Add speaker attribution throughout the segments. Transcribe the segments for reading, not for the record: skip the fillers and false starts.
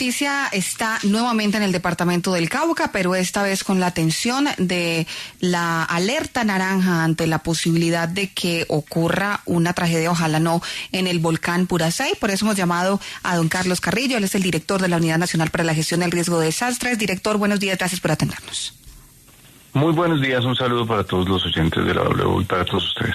Speaker 1: noticia está nuevamente en el departamento del Cauca, pero esta vez con la atención de la alerta naranja ante la posibilidad de que ocurra una tragedia, ojalá no, en el volcán Puracé. Por eso hemos llamado a don Carlos Carrillo, él es el director de la Unidad Nacional para la Gestión del Riesgo de Desastres. Director, buenos días, gracias por atendernos.
Speaker 2: Muy buenos días, un saludo para todos los oyentes de la W y para todos ustedes.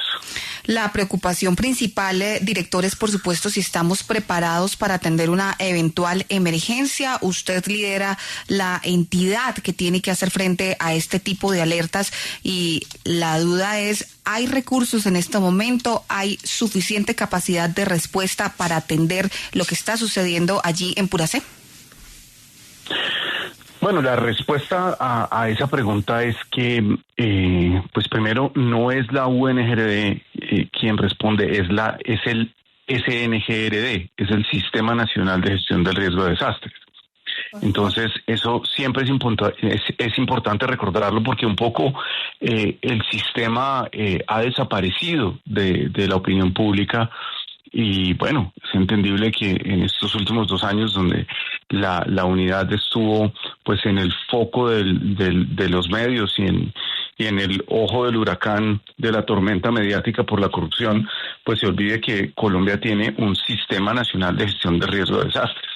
Speaker 1: La preocupación principal, director, es por supuesto si estamos preparados para atender una eventual emergencia. Usted lidera la entidad que tiene que hacer frente a este tipo de alertas y la duda es, ¿hay recursos en este momento? ¿Hay suficiente capacidad de respuesta para atender lo que está sucediendo allí en Puracé?
Speaker 2: Bueno, la respuesta a esa pregunta es que, pues primero, no es la UNGRD quien responde, es el SNGRD, es el Sistema Nacional de Gestión del Riesgo de Desastres. Entonces, eso siempre es importante recordarlo porque un poco el sistema ha desaparecido de la opinión pública. Y bueno, es entendible que en estos últimos 2 años donde la unidad estuvo pues en el foco de los medios y en el ojo del huracán de la tormenta mediática por la corrupción, pues se olvide que Colombia tiene un Sistema Nacional de Gestión de Riesgo de Desastres.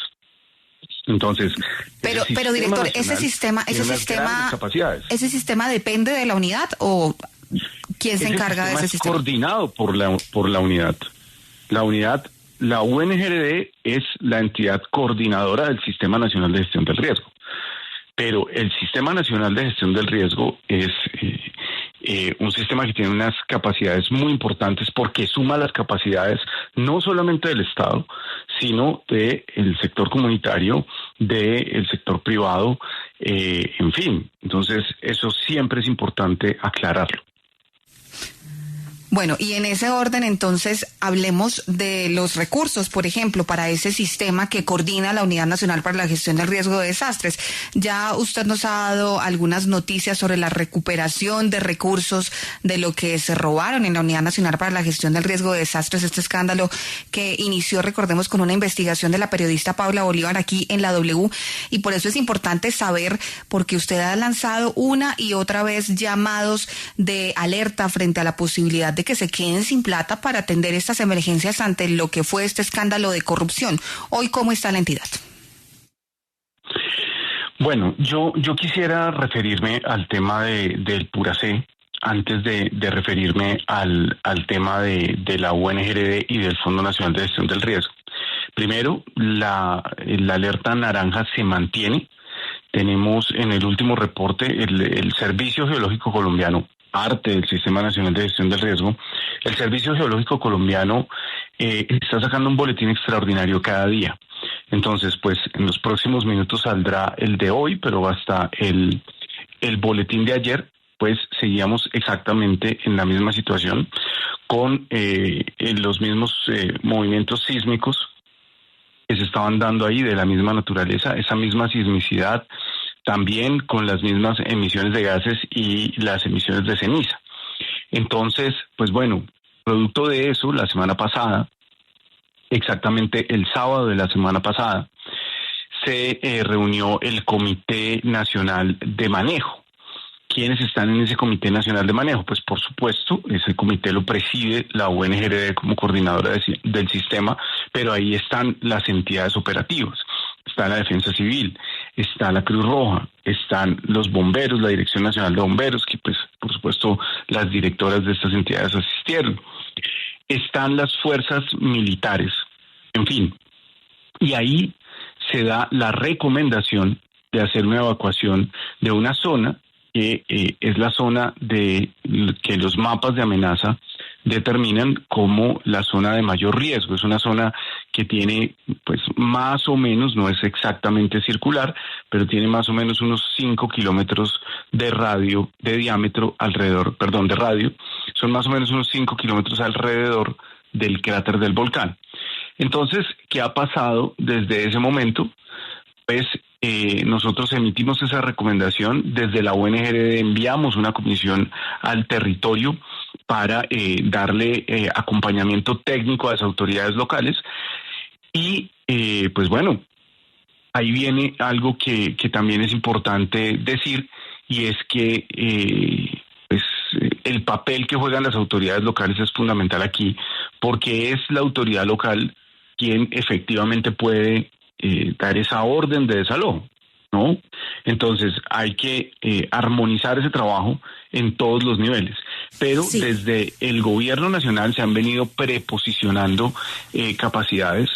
Speaker 2: Entonces,
Speaker 1: pero director, ese sistema depende de la unidad o ¿quién se encarga de ese sistema?
Speaker 2: Es coordinado por la unidad. La UNGRD es la entidad coordinadora del Sistema Nacional de Gestión del Riesgo, pero el Sistema Nacional de Gestión del Riesgo es un sistema que tiene unas capacidades muy importantes porque suma las capacidades no solamente del Estado, sino del sector comunitario, del sector privado, en fin. Entonces, eso siempre es importante aclararlo.
Speaker 1: Bueno, y en ese orden, entonces, hablemos de los recursos, por ejemplo, para ese sistema que coordina la Unidad Nacional para la Gestión del Riesgo de Desastres. Ya usted nos ha dado algunas noticias sobre la recuperación de recursos de lo que se robaron en la Unidad Nacional para la Gestión del Riesgo de Desastres, este escándalo que inició, recordemos, con una investigación de la periodista Paula Bolívar aquí en la W, y por eso es importante saber, porque usted ha lanzado una y otra vez llamados de alerta frente a la posibilidad de que se queden sin plata para atender estas emergencias ante lo que fue este escándalo de corrupción. Hoy, ¿cómo está la entidad?
Speaker 2: Bueno, yo quisiera referirme al tema del Puracé antes de referirme al tema de la UNGRD y del Fondo Nacional de Gestión del Riesgo. Primero, la alerta naranja se mantiene. Tenemos en el último reporte el Servicio Geológico Colombiano, parte del Sistema Nacional de Gestión del Riesgo. El Servicio Geológico Colombiano está sacando un boletín extraordinario cada día. Entonces, pues en los próximos minutos saldrá el de hoy, pero hasta el boletín de ayer, pues seguíamos exactamente en la misma situación, con los mismos movimientos sísmicos que se estaban dando ahí de la misma naturaleza, esa misma sismicidad, también con las mismas emisiones de gases y las emisiones de ceniza. Entonces, pues bueno, producto de eso, la semana pasada, exactamente el sábado de la semana pasada, se reunió el Comité Nacional de Manejo. ¿Quiénes están en ese Comité Nacional de Manejo? Pues por supuesto, ese comité lo preside la UNGRD como coordinadora del sistema, pero ahí están las entidades operativas. Está la Defensa Civil, está la Cruz Roja, están los bomberos, la Dirección Nacional de Bomberos, que pues por supuesto las directoras de estas entidades asistieron. Están las fuerzas militares, en fin. Y ahí se da la recomendación de hacer una evacuación de una zona que es la zona de que los mapas de amenaza determinan como la zona de mayor riesgo. Es una zona que tiene, pues más o menos, no es exactamente circular, pero tiene más o menos unos 5 kilómetros de radio, de diámetro alrededor, de radio, son más o menos unos 5 kilómetros alrededor del cráter del volcán. Entonces, ¿qué ha pasado desde ese momento? Pues nosotros emitimos esa recomendación, desde la UNGRD enviamos una comisión al territorio para darle acompañamiento técnico a las autoridades locales y pues bueno, ahí viene algo que también es importante decir, y es que pues, el papel que juegan las autoridades locales es fundamental aquí, porque es la autoridad local quien efectivamente puede dar esa orden de desalojo, ¿no? Entonces hay que armonizar ese trabajo en todos los niveles, pero
Speaker 3: Sí.
Speaker 2: desde el gobierno nacional se han venido preposicionando capacidades.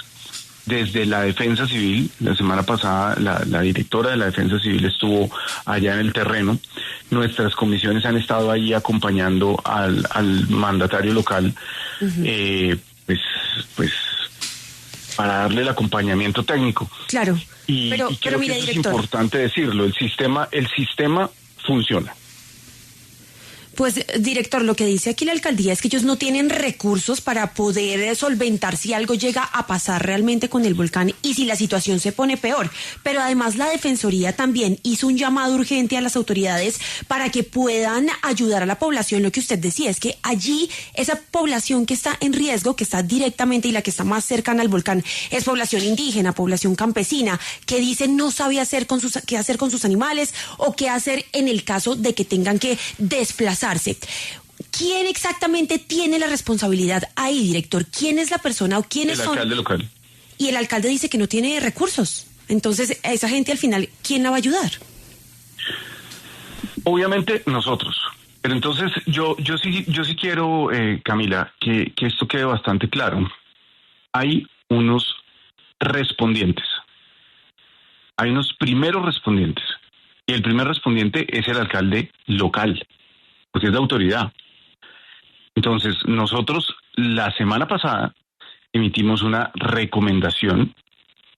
Speaker 2: Desde la Defensa Civil, la semana pasada la directora de la Defensa Civil estuvo allá en el terreno. Nuestras comisiones han estado ahí acompañando al mandatario local, pues para darle el acompañamiento técnico.
Speaker 3: Claro,
Speaker 2: Y
Speaker 3: pero
Speaker 2: creo
Speaker 3: mire,
Speaker 2: que eso es
Speaker 3: director.
Speaker 2: importante decirlo, el sistema funciona.
Speaker 3: Pues, director, lo que dice aquí la alcaldía es que ellos no tienen recursos para poder solventar si algo llega a pasar realmente con el volcán y si la situación se pone peor. Pero además la Defensoría también hizo un llamado urgente a las autoridades para que puedan ayudar a la población. Lo que usted decía es que allí esa población que está en riesgo, que está directamente y la que está más cercana al volcán, es población indígena, población campesina, que dice no sabe qué hacer con sus animales o qué hacer en el caso de que tengan que desplazarse. ¿Quién exactamente tiene la responsabilidad ahí, director? ¿Quién es la persona o quiénes son?
Speaker 2: El alcalde local.
Speaker 3: Y el alcalde dice que no tiene recursos. Entonces, a esa gente al final, ¿quién la va a ayudar?
Speaker 2: Obviamente nosotros. Pero entonces yo sí quiero, Camila, que esto quede bastante claro. Hay unos respondientes. Hay unos primeros respondientes. Y el primer respondiente es el alcalde local, porque es la autoridad. Entonces, nosotros la semana pasada emitimos una recomendación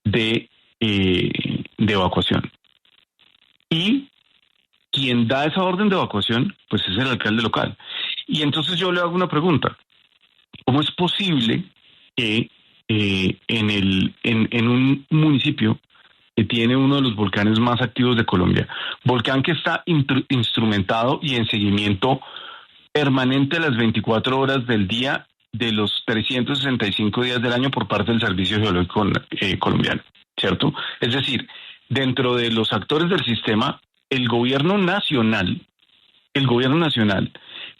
Speaker 2: de evacuación. Y quien da esa orden de evacuación, pues es el alcalde local. Y entonces yo le hago una pregunta. ¿Cómo es posible que en un municipio que tiene uno de los volcanes más activos de Colombia, volcán que está instrumentado y en seguimiento permanente las 24 horas del día de los 365 días del año por parte del Servicio Geológico colombiano, ¿cierto? Es decir, dentro de los actores del sistema, el gobierno nacional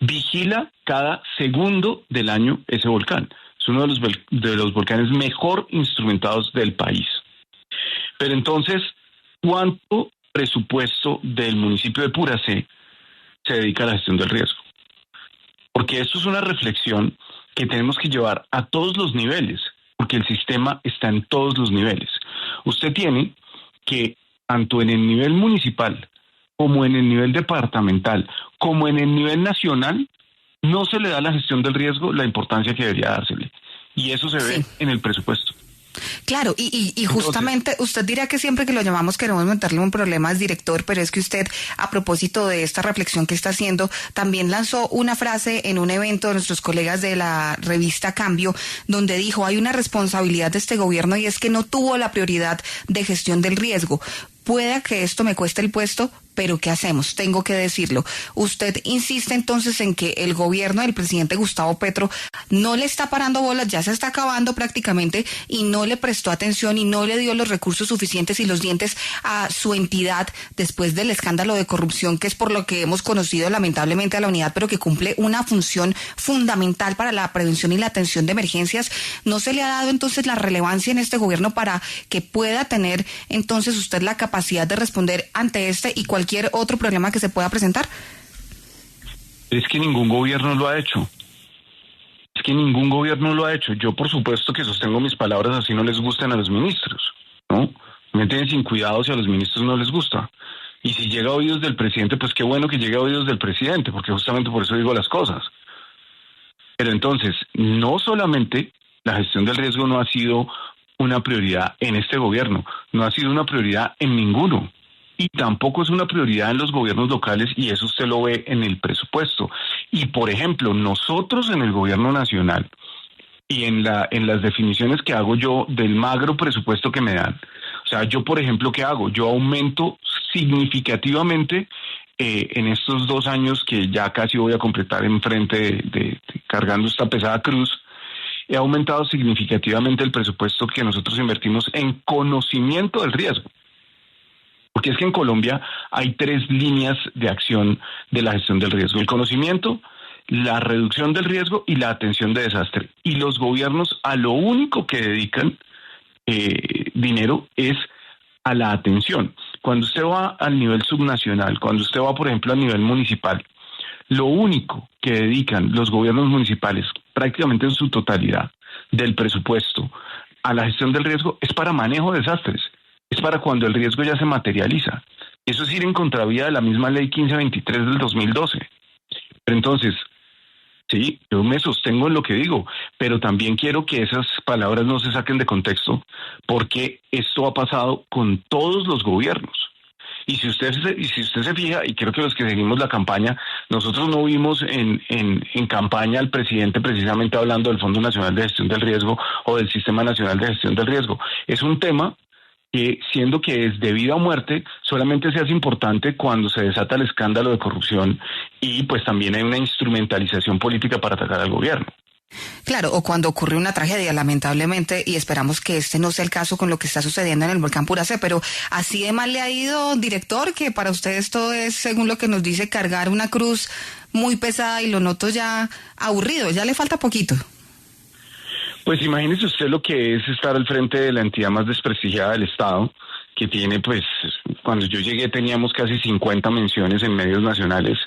Speaker 2: vigila cada segundo del año ese volcán. Es uno de los volcanes mejor instrumentados del país. Pero entonces, ¿cuánto presupuesto del municipio de Puracé se dedica a la gestión del riesgo? Porque esto es una reflexión que tenemos que llevar a todos los niveles, porque el sistema está en todos los niveles. Usted tiene que, tanto en el nivel municipal, como en el nivel departamental, como en el nivel nacional, no se le da a la gestión del riesgo la importancia que debería dársele. Y eso se ve en el presupuesto.
Speaker 1: Claro, y justamente usted dirá que siempre que lo llamamos queremos meterle un problema al director, pero es que usted, a propósito de esta reflexión que está haciendo, también lanzó una frase en un evento de nuestros colegas de la revista Cambio, donde dijo, hay una responsabilidad de este gobierno y es que no tuvo la prioridad de gestión del riesgo. Puede que esto me cueste el puesto, pero ¿qué hacemos? Tengo que decirlo. Usted insiste entonces en que el gobierno del presidente Gustavo Petro no le está parando bolas, ya se está acabando prácticamente y no le prestó atención y no le dio los recursos suficientes y los dientes a su entidad después del escándalo de corrupción, que es por lo que hemos conocido lamentablemente a la unidad, pero que cumple una función fundamental para la prevención y la atención de emergencias. ¿No se le ha dado entonces la relevancia en este gobierno para que pueda tener entonces usted la capacidad de responder ante este y cualquier otro problema que se pueda presentar?
Speaker 2: Es que ningún gobierno lo ha hecho. Yo, por supuesto, que sostengo mis palabras así no les gusten a los ministros, ¿no? Me tienen sin cuidado si a los ministros no les gusta. Y si llega a oídos del presidente, pues qué bueno que llegue a oídos del presidente, porque justamente por eso digo las cosas. Pero entonces, no solamente la gestión del riesgo no ha sido una prioridad en este gobierno, no ha sido una prioridad en ninguno. Y tampoco es una prioridad en los gobiernos locales, y eso usted lo ve en el presupuesto. Y, por ejemplo, nosotros en el gobierno nacional y en las definiciones que hago yo del magro presupuesto que me dan, o sea, yo, por ejemplo, ¿qué hago? Yo aumento significativamente en estos 2 años que ya casi voy a completar enfrente de cargando esta pesada cruz, he aumentado significativamente el presupuesto que nosotros invertimos en conocimiento del riesgo. Porque es que en Colombia hay 3 líneas de acción de la gestión del riesgo: el conocimiento, la reducción del riesgo y la atención de desastre. Y los gobiernos a lo único que dedican dinero es a la atención. Cuando usted va al nivel subnacional, cuando usted va, por ejemplo, al nivel municipal, lo único que dedican los gobiernos municipales, prácticamente en su totalidad, del presupuesto a la gestión del riesgo es para manejo de desastres. Es para cuando el riesgo ya se materializa. Eso es ir en contravía de la misma ley 1523 del 2012. Pero entonces, sí, yo me sostengo en lo que digo, pero también quiero que esas palabras no se saquen de contexto, porque esto ha pasado con todos los gobiernos. Y si usted se fija, y creo que los que seguimos la campaña, nosotros no vimos en campaña al presidente precisamente hablando del Fondo Nacional de Gestión del Riesgo o del Sistema Nacional de Gestión del Riesgo. Es un tema que, siendo que es de vida o muerte, solamente se hace importante cuando se desata el escándalo de corrupción y pues también hay una instrumentalización política para atacar al gobierno.
Speaker 1: Claro, o cuando ocurre una tragedia, lamentablemente, y esperamos que este no sea el caso con lo que está sucediendo en el volcán Puracé, pero así de mal le ha ido, director, que para usted esto es, según lo que nos dice, cargar una cruz muy pesada, y lo noto ya aburrido, ya le falta poquito.
Speaker 2: Pues imagínese usted lo que es estar al frente de la entidad más desprestigiada del Estado, que tiene, pues, cuando yo llegué teníamos casi 50 menciones en medios nacionales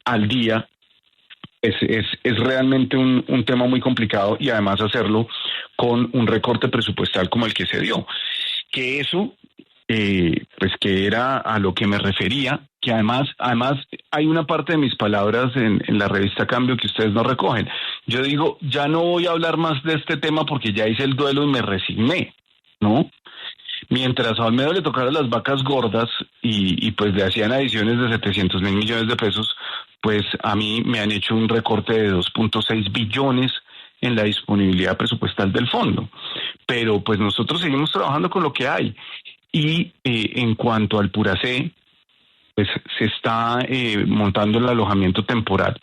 Speaker 2: al día. Es realmente un tema muy complicado, y además hacerlo con un recorte presupuestal como el que se dio. Que eso, pues que era a lo que me refería, que además hay una parte de mis palabras en la revista Cambio que ustedes no recogen. Yo digo, ya no voy a hablar más de este tema porque ya hice el duelo y me resigné, ¿no? Mientras a Olmedo le tocaron las vacas gordas y pues le hacían adiciones de 700.000 millones de pesos, pues a mí me han hecho un recorte de 2.6 billones en la disponibilidad presupuestal del fondo. Pero pues nosotros seguimos trabajando con lo que hay. Y en cuanto al Puracé, pues se está montando el alojamiento temporal.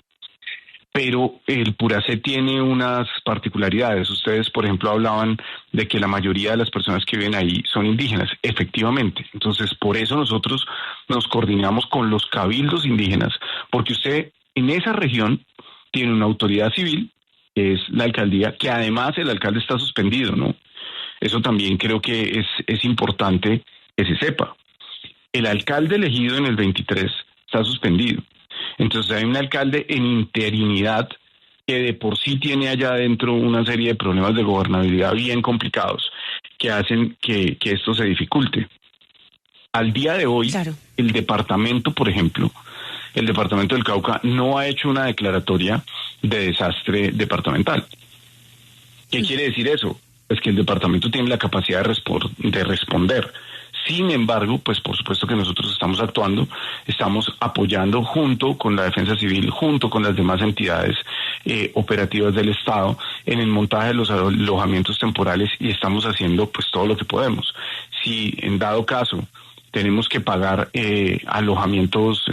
Speaker 2: Pero el Puracé tiene unas particularidades. Ustedes, por ejemplo, hablaban de que la mayoría de las personas que viven ahí son indígenas. Efectivamente. Entonces, por eso nosotros nos coordinamos con los cabildos indígenas, porque usted en esa región tiene una autoridad civil, que es la alcaldía, que además el alcalde está suspendido, ¿no? Eso también creo que es importante que se sepa. El alcalde elegido en el 23 está suspendido. Entonces hay un alcalde en interinidad que de por sí tiene allá adentro una serie de problemas de gobernabilidad bien complicados que hacen que esto se dificulte. Al día de hoy, claro, el departamento, por ejemplo, el departamento del Cauca no ha hecho una declaratoria de desastre departamental. ¿Qué quiere decir eso? Pues que el departamento tiene la capacidad de responder. Sin embargo, pues por supuesto que nosotros estamos actuando, estamos apoyando junto con la Defensa Civil, junto con las demás entidades operativas del Estado en el montaje de los alojamientos temporales, y estamos haciendo pues todo lo que podemos. Si en dado caso tenemos que pagar alojamientos,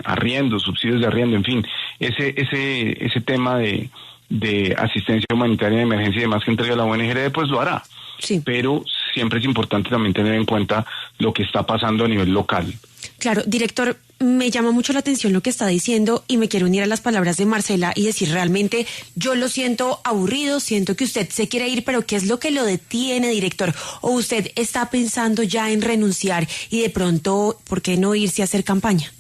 Speaker 2: arriendos, subsidios de arriendo, en fin, ese tema de asistencia humanitaria de emergencia y demás que entrega la ONG, pues lo hará. Sí. Pero siempre es importante también tener en cuenta lo que está pasando a nivel local.
Speaker 3: Claro, director, me llama mucho la atención lo que está diciendo, y me quiero unir a las palabras de Marcela y decir, realmente yo lo siento aburrido, siento que usted se quiere ir, pero ¿qué es lo que lo detiene, director? ¿O usted está pensando ya en renunciar y de pronto, ¿por qué no irse a hacer campaña?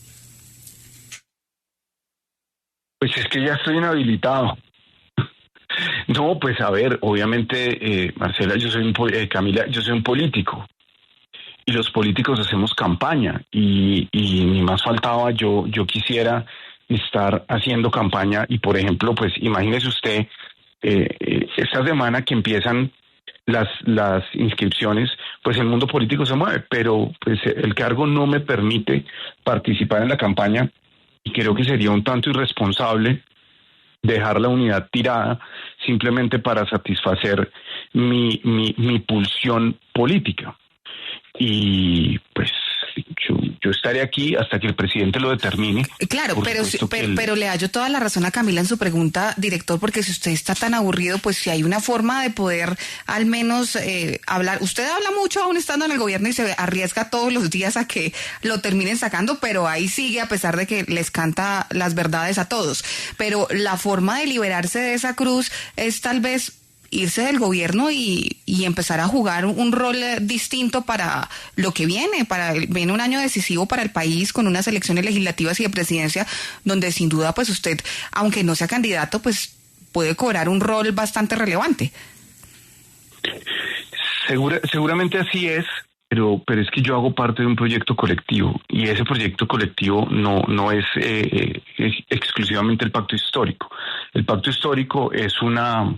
Speaker 2: Pues es que ya estoy inhabilitado. No, pues a ver, obviamente, Marcela, Camila, yo soy un político, y los políticos hacemos campaña, y ni más faltaba, yo quisiera estar haciendo campaña, y por ejemplo, pues imagínese usted, esta semana que empiezan las inscripciones, pues el mundo político se mueve, pero pues el cargo no me permite participar en la campaña, y creo que sería un tanto irresponsable dejar la unidad tirada simplemente para satisfacer mi pulsión política. Y pues yo estaré aquí hasta que el presidente lo determine.
Speaker 1: Claro, pero le hallo toda la razón a Camila en su pregunta, director, porque si usted está tan aburrido, pues si hay una forma de poder al menos hablar. Usted habla mucho aún estando en el gobierno y se arriesga todos los días a que lo terminen sacando, pero ahí sigue a pesar de que les canta las verdades a todos. Pero la forma de liberarse de esa cruz es tal vez irse del gobierno y empezar a jugar un rol distinto para lo que viene. Viene un año decisivo para el país con unas elecciones legislativas y de presidencia donde sin duda pues usted, aunque no sea candidato, pues puede cobrar un rol bastante relevante.
Speaker 2: Seguramente así es, pero es que yo hago parte de un proyecto colectivo y ese proyecto colectivo no es exclusivamente el pacto histórico. El pacto histórico es una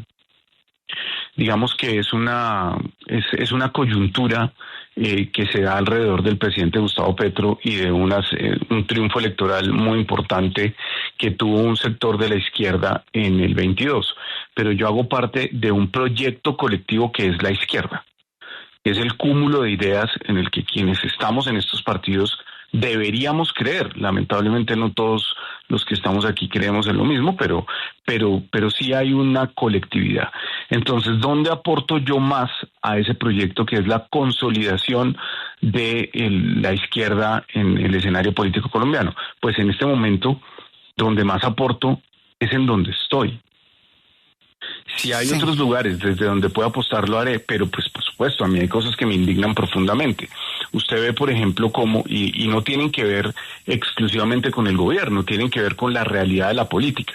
Speaker 2: coyuntura que se da alrededor del presidente Gustavo Petro y de un triunfo electoral muy importante que tuvo un sector de la izquierda en el 22. Pero yo hago parte de un proyecto colectivo que es la izquierda. Es el cúmulo de ideas en el que quienes estamos en estos partidos deberíamos creer. Lamentablemente no todos los que estamos aquí creemos en lo mismo, pero sí hay una colectividad. Entonces, ¿dónde aporto yo más a ese proyecto que es la consolidación de la izquierda en el escenario político colombiano? Pues en este momento, donde más aporto es en donde estoy. Si hay otros lugares desde donde pueda apostar, lo haré, pero pues por supuesto, a mí hay cosas que me indignan profundamente. Usted ve, por ejemplo, cómo, y no tienen que ver exclusivamente con el gobierno, tienen que ver con la realidad de la política.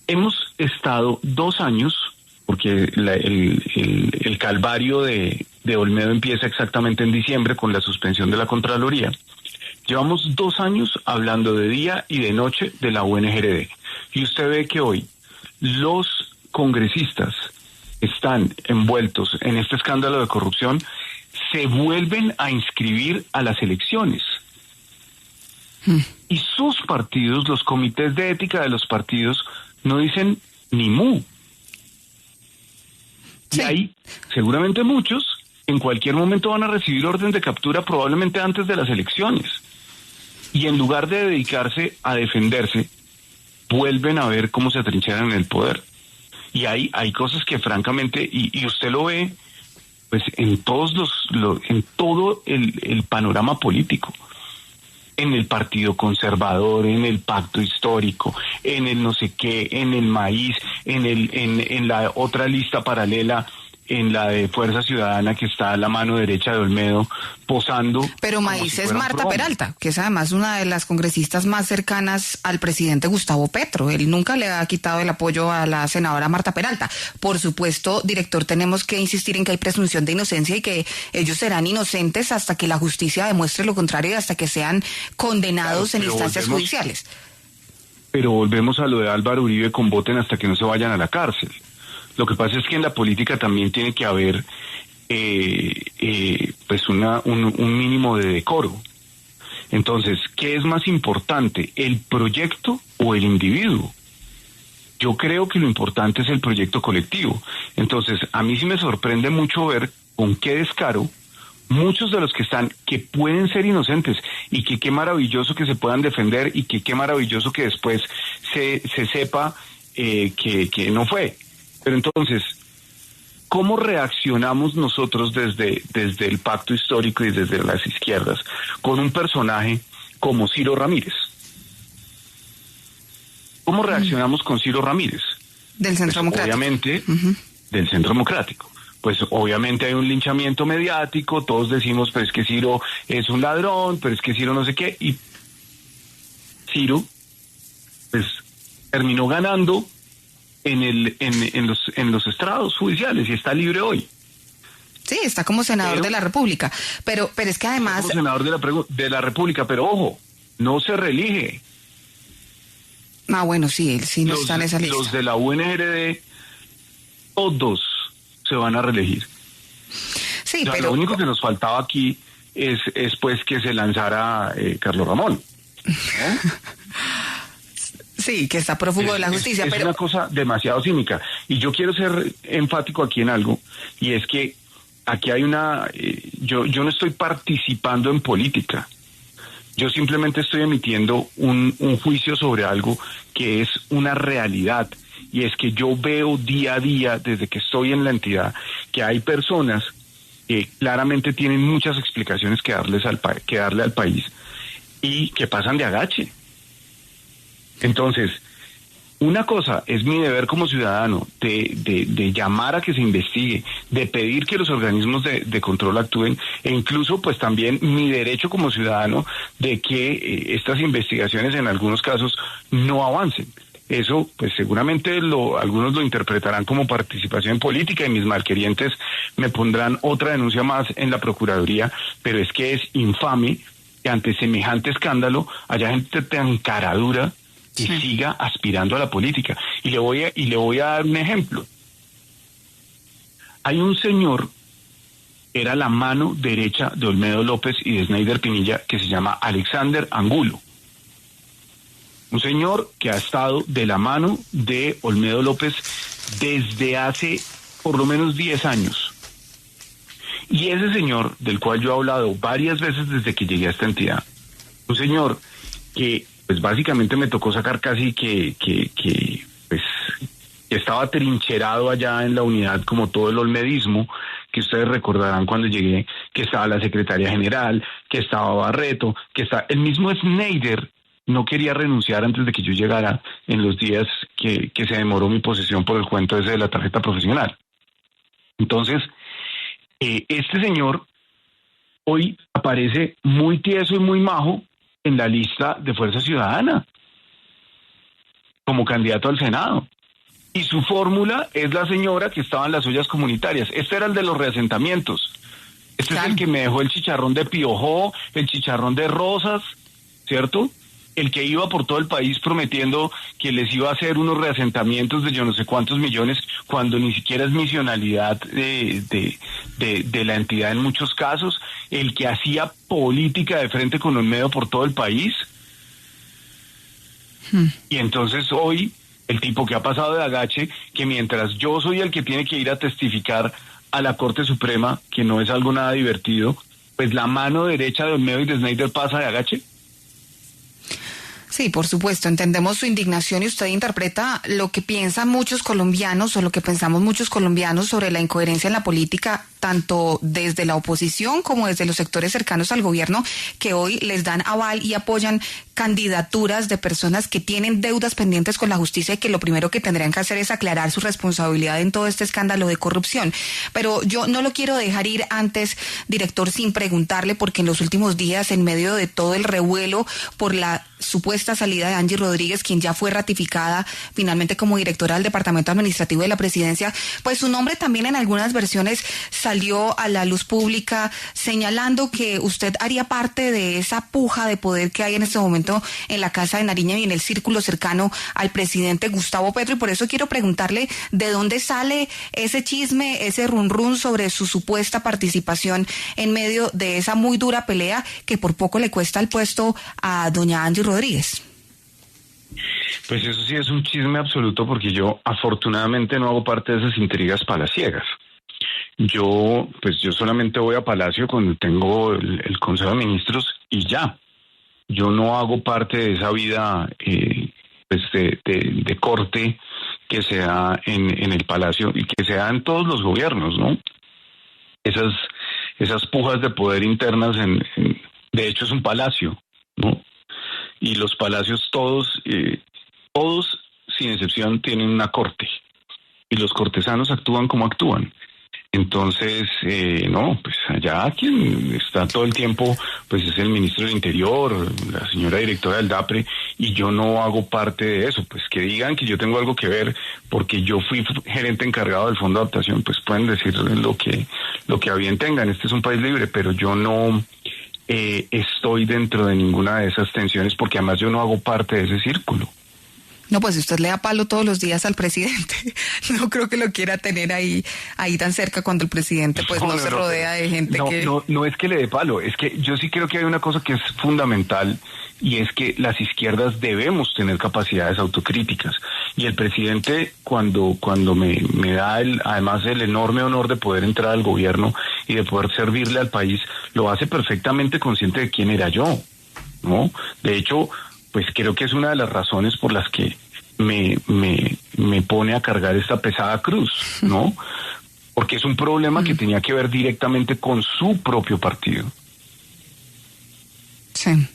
Speaker 2: Hemos estado 2 años, porque el calvario de Olmedo empieza exactamente en diciembre con la suspensión de la Contraloría. Llevamos 2 años hablando de día y de noche de la UNGRD. Y usted ve que hoy los congresistas están envueltos en este escándalo de corrupción, se vuelven a inscribir a las elecciones. Y sus partidos, los comités de ética de los partidos, no dicen ni mu. Sí. Y hay seguramente muchos, en cualquier momento van a recibir orden de captura, probablemente antes de las elecciones. Y en lugar de dedicarse a defenderse, vuelven a ver cómo se atrincheran en el poder. Y hay cosas que francamente, y usted lo ve pues en en todo el panorama político, en el Partido Conservador, en el Pacto Histórico, en el no sé qué, en el maíz, en la otra lista paralela, en la de Fuerza Ciudadana que está a la mano derecha de Olmedo, posando.
Speaker 1: Pero maíz es Marta Peralta, que es además una de las congresistas más cercanas al presidente Gustavo Petro. Él nunca le ha quitado el apoyo a la senadora Marta Peralta. Por supuesto, director, tenemos que insistir en que hay presunción de inocencia y que ellos serán inocentes hasta que la justicia demuestre lo contrario y hasta que sean condenados en instancias judiciales.
Speaker 2: Pero volvemos a lo de Álvaro Uribe con voten hasta que no se vayan a la cárcel. Lo que pasa es que en la política también tiene que haber pues un mínimo de decoro. Entonces, ¿qué es más importante, el proyecto o el individuo? Yo creo que lo importante es el proyecto colectivo. Entonces, a mí sí me sorprende mucho ver con qué descaro muchos de los que están, que pueden ser inocentes, y que qué maravilloso que se puedan defender, y que qué maravilloso que después se sepa que no fue. Pero entonces, ¿cómo reaccionamos nosotros desde el pacto histórico y desde las izquierdas con un personaje como Ciro Ramírez? ¿Cómo reaccionamos con Ciro Ramírez?
Speaker 1: Del Centro Democrático.
Speaker 2: Obviamente, del Centro Democrático. Pues obviamente hay un linchamiento mediático, todos decimos, pero es que Ciro es un ladrón, pero es que Ciro no sé qué, y Ciro, pues, terminó ganando en los estrados judiciales y está libre hoy.
Speaker 1: Sí, está como senador de la República, pero es que además...
Speaker 2: Como senador de la República, pero ojo, no se reelige.
Speaker 1: Ah, bueno, sí, él sí no está en esa lista.
Speaker 2: Los de la UNGRD, todos se van a reelegir.
Speaker 1: Sí,
Speaker 2: o sea,
Speaker 1: pero...
Speaker 2: Lo único que nos faltaba aquí es pues que se lanzara Carlos Ramón.
Speaker 1: Sí, que está prófugo de la justicia.
Speaker 2: Es una cosa demasiado cínica. Y yo quiero ser enfático aquí en algo, y es que aquí hay yo no estoy participando en política. Yo simplemente estoy emitiendo un juicio sobre algo que es una realidad, y es que yo veo día a día, desde que estoy en la entidad, que hay personas que claramente tienen muchas explicaciones que darle al país y que pasan de agache. Entonces, una cosa es mi deber como ciudadano de llamar a que se investigue, de pedir que los organismos de control actúen, e incluso pues también mi derecho como ciudadano de que estas investigaciones en algunos casos no avancen. Eso pues seguramente algunos lo interpretarán como participación política y mis malquerientes me pondrán otra denuncia más en la Procuraduría, pero es que es infame que ante semejante escándalo haya gente tan caradura y siga aspirando a la política. Y le voy a dar un ejemplo. Hay un señor, era la mano derecha de Olmedo López y de Snyder Pinilla, que se llama Alexander Angulo. Un señor que ha estado de la mano de Olmedo López desde hace por lo menos 10 años. Y ese señor, del cual yo he hablado varias veces desde que llegué a esta entidad, un señor que pues básicamente me tocó sacar casi que estaba trincherado allá en la unidad, como todo el olmedismo, que ustedes recordarán cuando llegué, que estaba la secretaria general, que estaba Barreto, que está el mismo Snyder. No quería renunciar antes de que yo llegara en los días que se demoró mi posesión por el cuento ese de la tarjeta profesional. Entonces, este señor hoy aparece muy tieso y muy majo en la lista de Fuerza Ciudadana como candidato al Senado. Y su fórmula es la señora que estaba en las ollas comunitarias. Este era el de los reasentamientos. Este es el que me dejó el chicharrón de Piojó, el chicharrón de Rosas, ¿cierto? El que iba por todo el país prometiendo que les iba a hacer unos reasentamientos de yo no sé cuántos millones, cuando ni siquiera es misionalidad de la entidad en muchos casos. El que hacía política de frente con Olmedo por todo el país. Y entonces hoy, el tipo que ha pasado de agache, que mientras yo soy el que tiene que ir a testificar a la Corte Suprema, que no es algo nada divertido, pues la mano derecha de Olmedo y de Snyder pasa de agache.
Speaker 1: Sí, por supuesto, entendemos su indignación y usted interpreta lo que piensan muchos colombianos o lo que pensamos muchos colombianos sobre la incoherencia en la política, tanto desde la oposición como desde los sectores cercanos al gobierno, que hoy les dan aval y apoyan candidaturas de personas que tienen deudas pendientes con la justicia y que lo primero que tendrían que hacer es aclarar su responsabilidad en todo este escándalo de corrupción. Pero yo no lo quiero dejar ir antes, director, sin preguntarle, porque en los últimos días, en medio de todo el revuelo por la supuesta salida de Angie Rodríguez, quien ya fue ratificada finalmente como directora del Departamento Administrativo de la Presidencia, pues su nombre también en algunas versiones salió a la luz pública, señalando que usted haría parte de esa puja de poder que hay en este momento en la Casa de Nariño y en el círculo cercano al presidente Gustavo Petro, y por eso quiero preguntarle de dónde sale ese chisme, ese run run sobre su supuesta participación en medio de esa muy dura pelea que por poco le cuesta el puesto a doña Angie Rodríguez.
Speaker 2: Pues eso sí es un chisme absoluto, porque yo afortunadamente no hago parte de esas intrigas palaciegas. Yo solamente voy a Palacio cuando tengo el Consejo de Ministros y ya. Yo no hago parte de esa vida de corte que se da en el Palacio y que se da en todos los gobiernos, ¿no? Esas pujas de poder internas, de hecho es un palacio, ¿no? Y los palacios todos sin excepción tienen una corte y los cortesanos actúan como actúan. Entonces, pues allá quien está todo el tiempo, pues es el ministro del Interior, la señora directora del DAPRE, y yo no hago parte de eso. Pues que digan que yo tengo algo que ver, porque yo fui gerente encargado del Fondo de Adaptación, pues pueden decir lo que a bien tengan. Este es un país libre, pero yo no estoy dentro de ninguna de esas tensiones, porque además yo no hago parte de ese círculo.
Speaker 1: No, pues si usted le da palo todos los días al presidente, no creo que lo quiera tener ahí tan cerca cuando el presidente pues no se rodea de gente que...
Speaker 2: No es que le dé palo, es que yo sí creo que hay una cosa que es fundamental, y es que las izquierdas debemos tener capacidades autocríticas. Y el presidente, cuando me da además el enorme honor de poder entrar al gobierno y de poder servirle al país, lo hace perfectamente consciente de quién era yo, ¿no? De hecho, pues creo que es una de las razones por las que me pone a cargar esta pesada cruz, ¿no? Porque es un problema que tenía que ver directamente con su propio partido.
Speaker 1: Sí.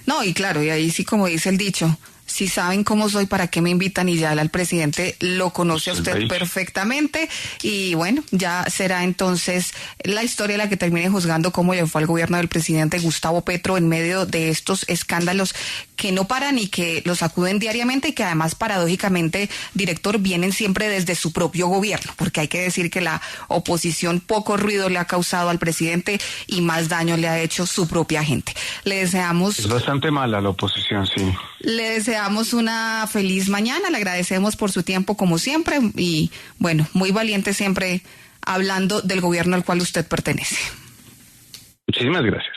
Speaker 1: No, y claro, y ahí sí, como dice el dicho, si saben cómo soy, ¿para qué me invitan? Y ya el presidente lo conoce a usted perfectamente. Y bueno, ya será entonces la historia la que termine juzgando cómo le fue al gobierno del presidente Gustavo Petro en medio de estos escándalos que no paran y que los acuden diariamente y que además paradójicamente, director, vienen siempre desde su propio gobierno, porque hay que decir que la oposición poco ruido le ha causado al presidente y más daño le ha hecho su propia gente. Le deseamos...
Speaker 2: Es bastante mala la oposición, sí.
Speaker 1: Le deseamos una feliz mañana, le agradecemos por su tiempo como siempre y bueno, muy valiente siempre hablando del gobierno al cual usted pertenece.
Speaker 2: Muchísimas gracias.